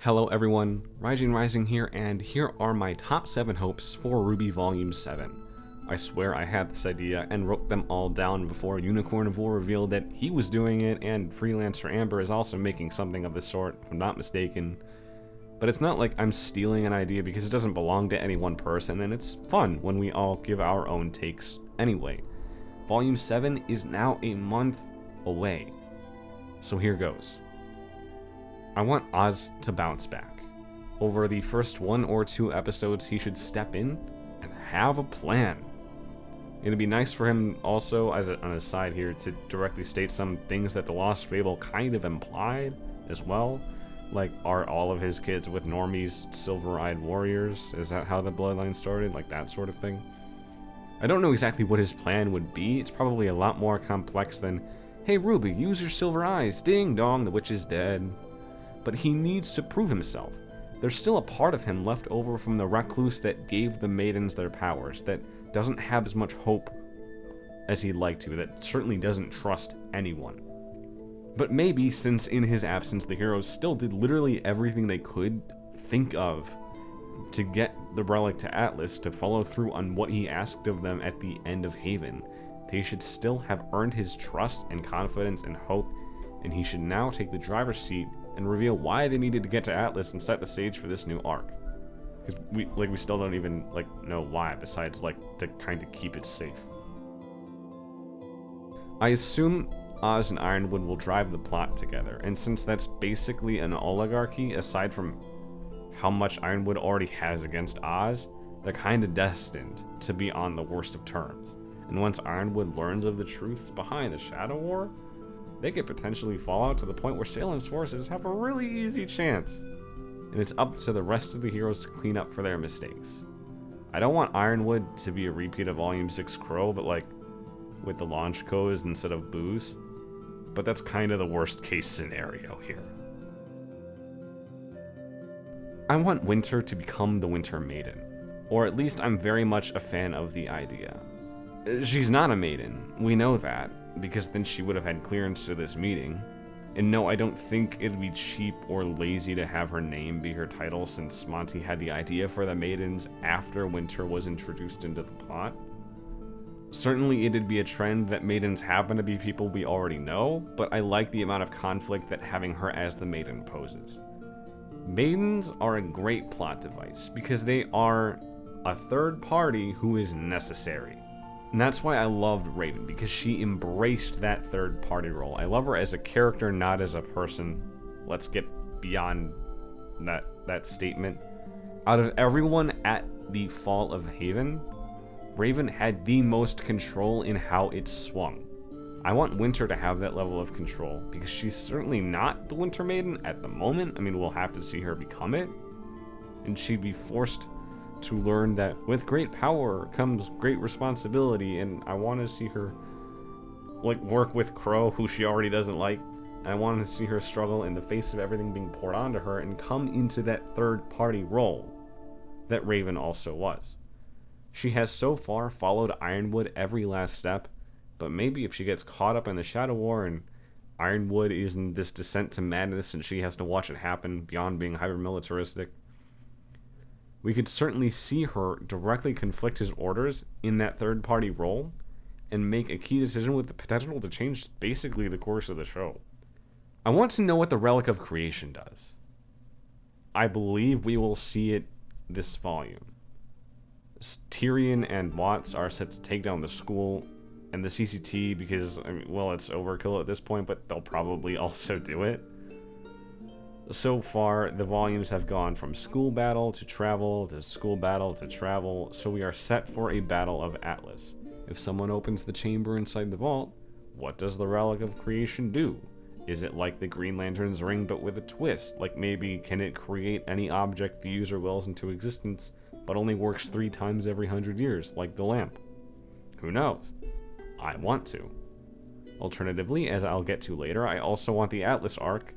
Hello everyone, Rising here, and here are my top 7 hopes for RWBY Volume 7. I swear I had this idea and wrote them all down before Unicornivore revealed that he was doing it, and Freelancer Amber is also making something of the sort, if I'm not mistaken. But it's not like I'm stealing an idea because it doesn't belong to any one person, and it's fun when we all give our own takes. Anyway, Volume 7 is now a month away. So here goes. I want Oz to bounce back. Over the first 1 or 2 episodes, he should step in and have a plan. It'd be nice for him also, on a side here, to directly state some things that the Lost Fable kind of implied as well. Like, are all of his kids with normies silver-eyed warriors? Is that how the bloodline started? Like, that sort of thing? I don't know exactly what his plan would be. It's probably a lot more complex than, hey Ruby, use your silver eyes, ding dong, the witch is dead. But he needs to prove himself. There's still a part of him left over from the recluse that gave the maidens their powers, that doesn't have as much hope as he'd like to, that certainly doesn't trust anyone. But maybe, since in his absence the heroes still did literally everything they could think of to get the relic to Atlas to follow through on what he asked of them at the end of Haven, they should still have earned his trust and confidence and hope, and he should now take the driver's seat and reveal why they needed to get to Atlas and set the stage for this new arc. Because we still don't even know why, besides to kind of keep it safe. I assume Oz and Ironwood will drive the plot together, and since that's basically an oligarchy, aside from how much Ironwood already has against Oz, they're kind of destined to be on the worst of terms. And once Ironwood learns of the truths behind the Shadow War, they could potentially fall out to the point where Salem's forces have a really easy chance. And it's up to the rest of the heroes to clean up for their mistakes. I don't want Ironwood to be a repeat of Volume 6 Crow, but with the launch codes instead of booze. But that's kind of the worst case scenario here. I want Winter to become the Winter Maiden. Or at least I'm very much a fan of the idea. She's not a maiden, we know that, because then she would have had clearance to this meeting. And no, I don't think it'd be cheap or lazy to have her name be her title, since Monty had the idea for the maidens after Winter was introduced into the plot. Certainly it'd be a trend that maidens happen to be people we already know, but I like the amount of conflict that having her as the maiden poses. Maidens are a great plot device, because they are a third party who is necessary. And that's why I loved Raven, because she embraced that third party role. I love her as a character, not as a person. Let's get beyond that statement. Out of everyone at the Fall of Haven, Raven had the most control in how it swung. I want Winter to have that level of control, because she's certainly not the Winter Maiden at the moment. I mean, we'll have to see her become it. And she'd be forced to learn that with great power comes great responsibility, and I want to see her work with Crow, who she already doesn't like. I want to see her struggle in the face of everything being poured onto her and come into that third party role that Raven also was. She has so far followed Ironwood every last step, but maybe if she gets caught up in the Shadow War and Ironwood is in this descent to madness and she has to watch it happen beyond being hyper-militaristic, we could certainly see her directly conflict his orders in that third-party role and make a key decision with the potential to change basically the course of the show. I want to know what the Relic of Creation does. I believe we will see it this volume. Tyrion and Watts are set to take down the school and the CCT because, it's overkill at this point, but they'll probably also do it. So far, the volumes have gone from school battle to travel to school battle to travel, so we are set for a battle of Atlas. If someone opens the chamber inside the vault, what does the Relic of Creation do? Is it like the Green Lantern's ring but with a twist? Maybe can it create any object the user wills into existence, but only works 3 times every 100 years, like the lamp? Who knows? I want to. Alternatively, as I'll get to later, I also want the Atlas arc.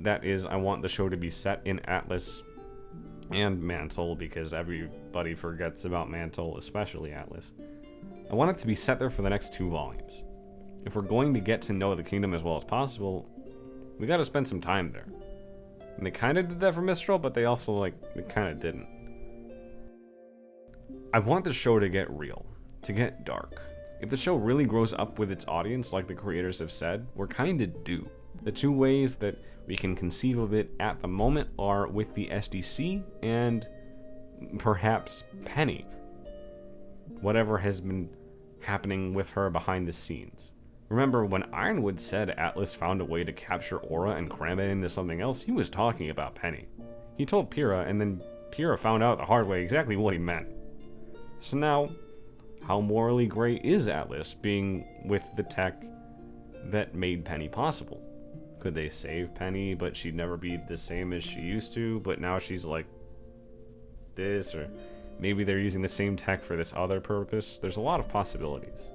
That is, I want the show to be set in Atlas and Mantle, because everybody forgets about Mantle, especially Atlas. I want it to be set there for the next 2 volumes. If we're going to get to know the kingdom as well as possible, we gotta spend some time there. And they kind of did that for Mistral, but they also, like, they kind of didn't. I want the show to get real, to get dark. If the show really grows up with its audience, like the creators have said, we're kind of due. The two ways that we can conceive of it at the moment are with the SDC and perhaps Penny. Whatever has been happening with her behind the scenes. Remember, when Ironwood said Atlas found a way to capture Aura and cram it into something else, he was talking about Penny. He told Pyrrha, and then Pyrrha found out the hard way exactly what he meant. So now, how morally gray is Atlas being with the tech that made Penny possible? Could they save Penny, but she'd never be the same as she used to, but now she's like this, or maybe they're using the same tech for this other purpose? There's a lot of possibilities.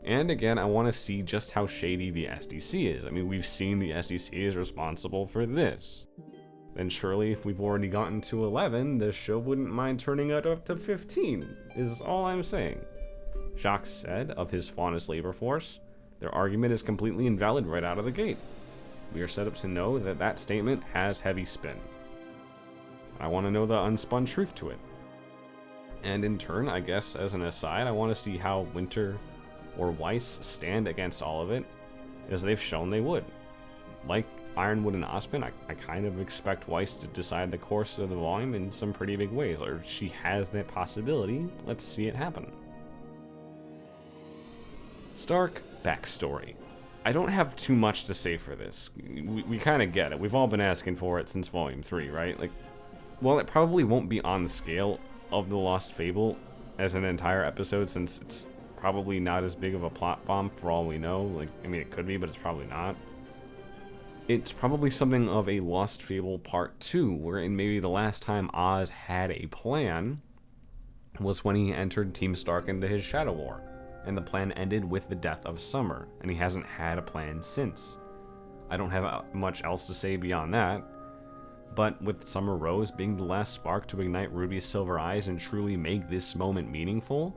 And again, I want to see just how shady the SDC is. I mean, we've seen the SDC is responsible for this. Then surely if we've already gotten to 11, the show wouldn't mind turning it up to 15, is all I'm saying. Jacques said of his Faunus labor force, their argument is completely invalid right out of the gate. We are set up to know that that statement has heavy spin. I want to know the unspun truth to it. And in turn, I guess as an aside, I want to see how Winter or Weiss stand against all of it, as they've shown they would. Like Ironwood and Ozpin, I kind of expect Weiss to decide the course of the volume in some pretty big ways, or she has that possibility. Let's see it happen. Stark backstory. I don't have too much to say for this. We kind of get it. We've all been asking for it since Volume 3, right? Like, well, it probably won't be on the scale of The Lost Fable as an entire episode, since it's probably not as big of a plot bomb for all we know. Like, I mean, it could be, but it's probably not. It's probably something of a Lost Fable Part 2, wherein maybe the last time Oz had a plan was when he entered Team Stark into his Shadow War, and the plan ended with the death of Summer, and he hasn't had a plan since. I don't have much else to say beyond that, but with Summer Rose being the last spark to ignite Ruby's silver eyes and truly make this moment meaningful,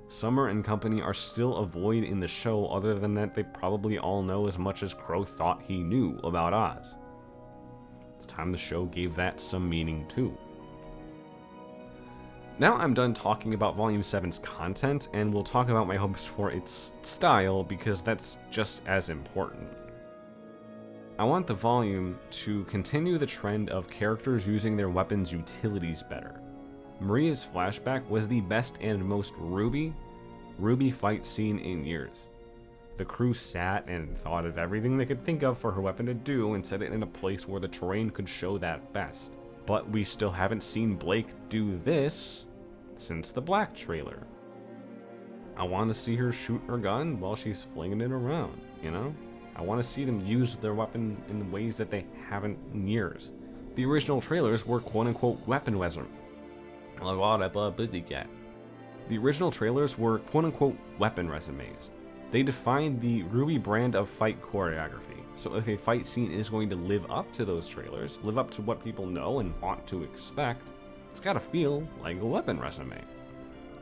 Summer and company are still a void in the show, other than that they probably all know as much as Crow thought he knew about Oz. It's time the show gave that some meaning too. Now I'm done talking about Volume 7's content, and we'll talk about my hopes for its style, because that's just as important. I want the volume to continue the trend of characters using their weapons' utilities better. Maria's flashback was the best and most RWBY fight scene in years. The crew sat and thought of everything they could think of for her weapon to do and set it in a place where the terrain could show that best. But we still haven't seen Blake do this since the Black trailer. I want to see her shoot her gun while she's flinging it around, you know? I want to see them use their weapon in ways that they haven't in years. The original trailers were quote-unquote weaponwism. The original trailers were quote-unquote weapon resumes. They defined the RWBY brand of fight choreography. So if a fight scene is going to live up to those trailers, live up to what people know and want to expect, it's gotta feel like a weapon resume.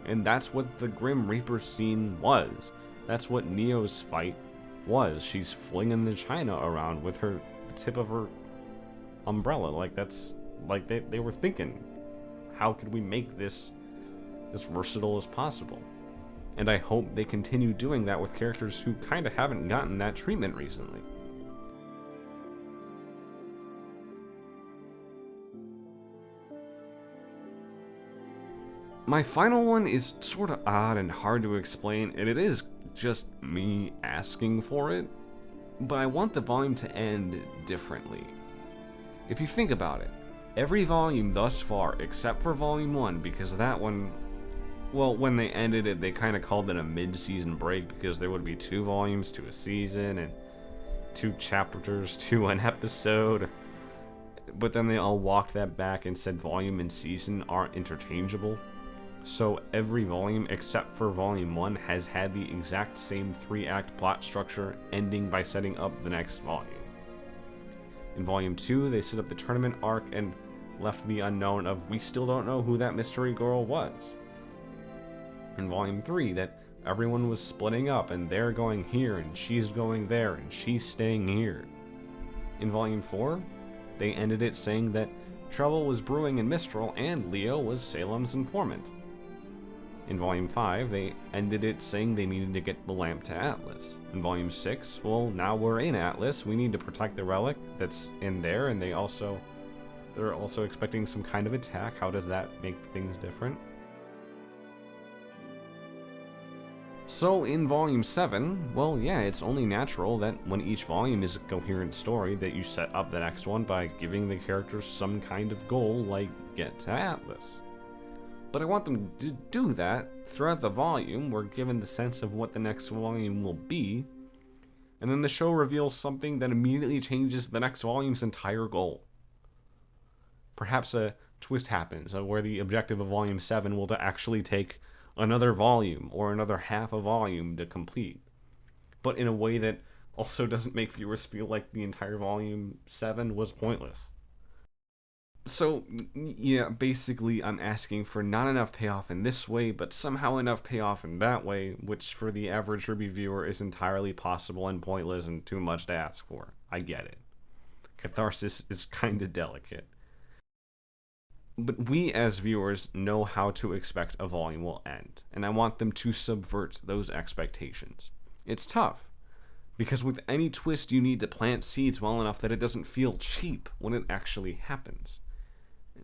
And that's what the Grim Reaper scene was. That's what Neo's fight was. She's flinging the china around with the tip of her umbrella. Like, that's like they were thinking, how could we make this as versatile as possible? And I hope they continue doing that with characters who kind of haven't gotten that treatment recently. My final one is sort of odd and hard to explain, and it is just me asking for it, but I want the volume to end differently. If you think about it, every volume thus far, except for Volume 1, because that one, well, when they ended it, they kind of called it a mid-season break, because there would be 2 volumes to a season, and 2 chapters to an episode. But then they all walked that back and said volume and season aren't interchangeable. So every volume except for Volume 1 has had the exact same 3-act plot structure, ending by setting up the next volume. In Volume 2, they set up the tournament arc and left the unknown of we still don't know who that mystery girl was. In Volume 3, that everyone was splitting up and they're going here and she's going there and she's staying here. In Volume 4, they ended it saying that trouble was brewing in Mistral and Leo was Salem's informant. In Volume 5, they ended it saying they needed to get the lamp to Atlas. In Volume 6, well, now we're in Atlas, we need to protect the relic that's in there, and they're also expecting some kind of attack. How does that make things different? So in Volume 7, well, yeah, it's only natural that when each volume is a coherent story that you set up the next one by giving the characters some kind of goal, like get to Atlas. But I want them to do that throughout the volume. We're given the sense of what the next volume will be, and then the show reveals something that immediately changes the next volume's entire goal. Perhaps a twist happens where the objective of Volume 7 will to actually take another volume or another half a volume to complete, but in a way that also doesn't make viewers feel like the entire Volume 7 was pointless. So, yeah, basically I'm asking for not enough payoff in this way, but somehow enough payoff in that way, which for the average RWBY viewer is entirely possible and pointless and too much to ask for. I get it. Catharsis is kinda delicate. But we as viewers know how to expect a volume will end, and I want them to subvert those expectations. It's tough, because with any twist you need to plant seeds well enough that it doesn't feel cheap when it actually happens.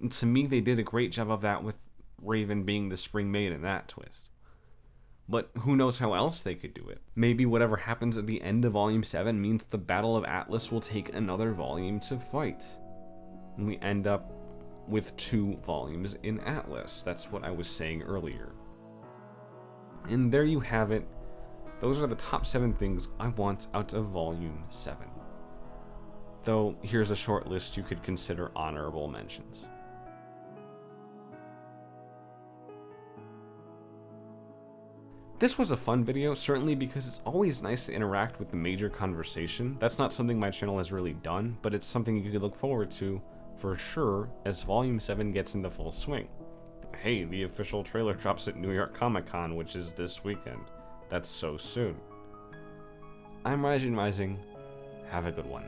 And to me, they did a great job of that with Raven being the Spring Maiden, that twist. But who knows how else they could do it. Maybe whatever happens at the end of Volume 7 means the Battle of Atlas will take another volume to fight. And we end up with 2 volumes in Atlas. That's what I was saying earlier. And there you have it. Those are the top 7 things I want out of Volume 7. Though, here's a short list you could consider honorable mentions. This was a fun video, certainly because it's always nice to interact with the major conversation. That's not something my channel has really done, but it's something you could look forward to for sure as Volume 7 gets into full swing. Hey, the official trailer drops at New York Comic Con, which is this weekend. That's so soon. I'm Rising. Have a good one.